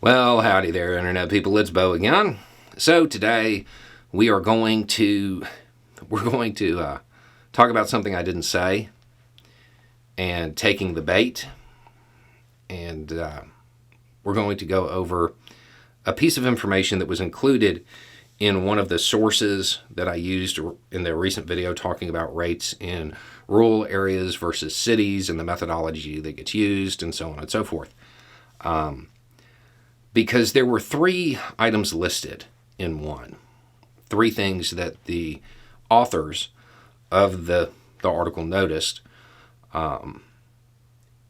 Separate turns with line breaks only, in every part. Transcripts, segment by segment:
Well, howdy there, Internet people. It's Bo again. So today we are going to talk about something I didn't say, and taking the bait, and we're going to go over a piece of information that was included in one of the sources that I used in the recent video talking about rates in rural areas versus cities and the methodology that gets used and so on and so forth. Because there were 3 items listed in one. 3 things that the authors of the article noticed, and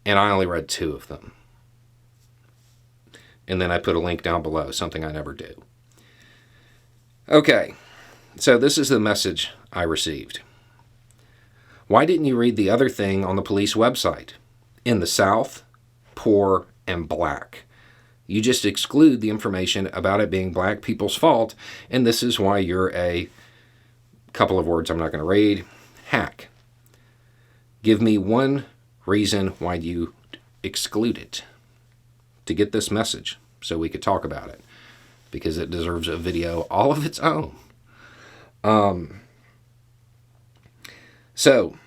I only read 2 of them. And then I put a link down below, something I never do. Okay, so this is the message I received. Why didn't you read the other thing on the police website? In the South, poor and black. You just exclude the information about it being black people's fault, and this is why you're a couple of words I'm not going to read, hack. Give me one reason why you exclude it to get this message so we could talk about it, because it deserves a video all of its own. So,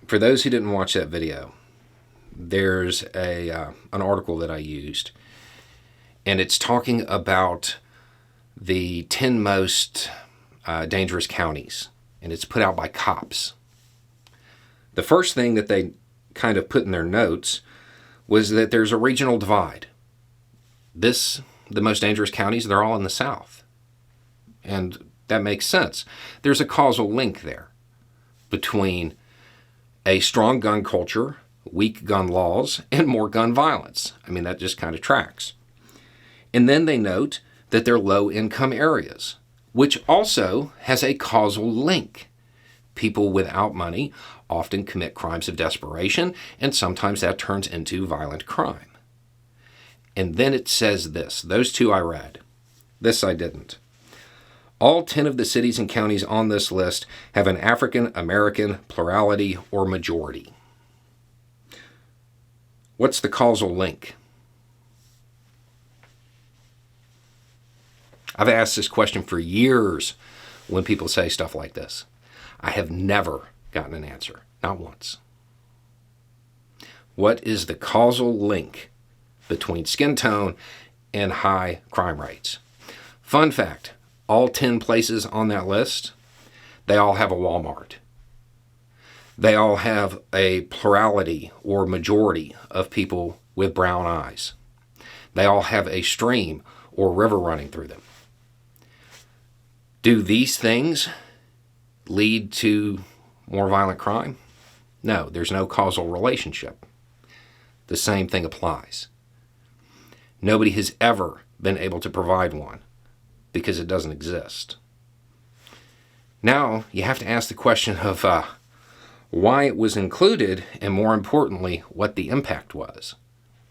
for those who didn't watch that video, there's an article that I used, and it's talking about the 10 most dangerous counties, and it's put out by cops. The first thing that they kind of put in their notes was that there's a regional divide. The most dangerous counties, they're all in the South. And that makes sense. There's a causal link there between a strong gun culture, weak gun laws, and more gun violence. I mean, that just kind of tracks. And then they note that they're low-income areas, which also has a causal link. People without money often commit crimes of desperation, and sometimes that turns into violent crime. And then it says this. Those 2 I read. This I didn't. All 10 of the cities and counties on this list have an African American plurality or majority. What's the causal link? I've asked this question for years when people say stuff like this. I have never gotten an answer, not once. What is the causal link between skin tone and high crime rates? Fun fact, all 10 places on that list, they all have a Walmart. They all have a plurality or majority of people with brown eyes. They all have a stream or river running through them. Do these things lead to more violent crime? No, there's no causal relationship. The same thing applies. Nobody has ever been able to provide one because it doesn't exist. Now, you have to ask the question of why it was included, and more importantly, what the impact was.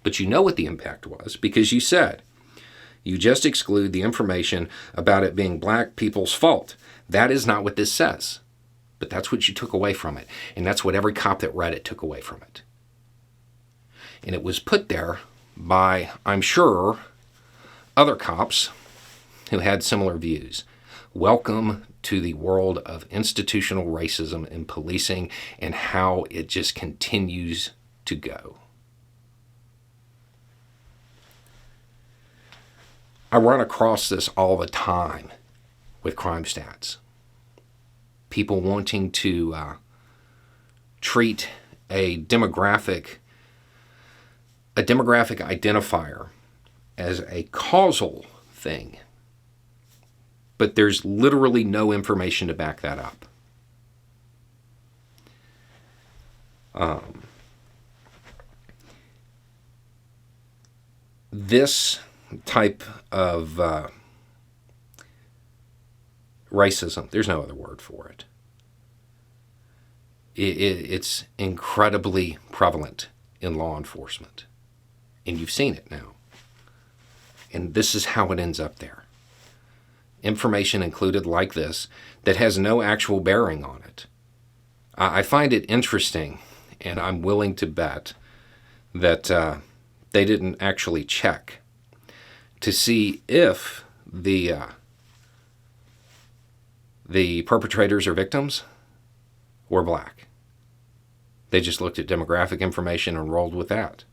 But you know what the impact was because you said, you just exclude the information about it being black people's fault. That is not what this says. But that's what you took away from it. And that's what every cop that read it took away from it. And it was put there by, I'm sure, other cops who had similar views. Welcome to the world of institutional racism in policing and how it just continues to go. I run across this all the time with crime stats. People wanting to treat a demographic identifier as a causal thing, but there's literally no information to back that up. This type of racism, there's no other word for it. It's incredibly prevalent in law enforcement. And you've seen it now. And this is how it ends up there. Information included like this that has no actual bearing on it. I find it interesting, and I'm willing to bet that they didn't actually check to see if the perpetrators or victims were black. They just looked at demographic information and rolled with that.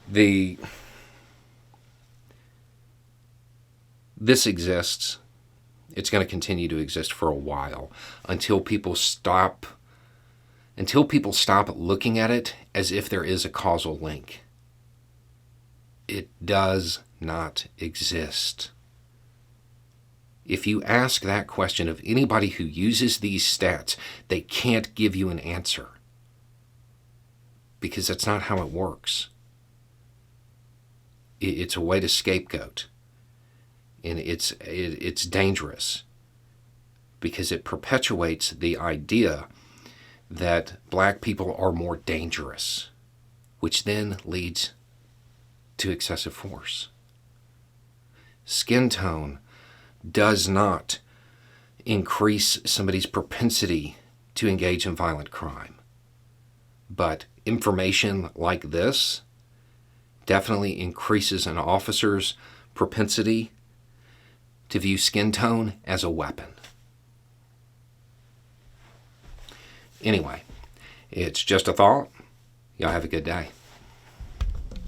This exists. It's going to continue to exist for a while until people stop looking at it as if there is a causal link. It does not exist. If you ask that question of anybody who uses these stats, they can't give you an answer, because that's not how it works. It's a way to scapegoat, and it's dangerous, because it perpetuates the idea that black people are more dangerous, which then leads to excessive force. Skin tone does not increase somebody's propensity to engage in violent crime. But information like this definitely increases an officer's propensity to view skin tone as a weapon. Anyway, it's just a thought. Y'all have a good day.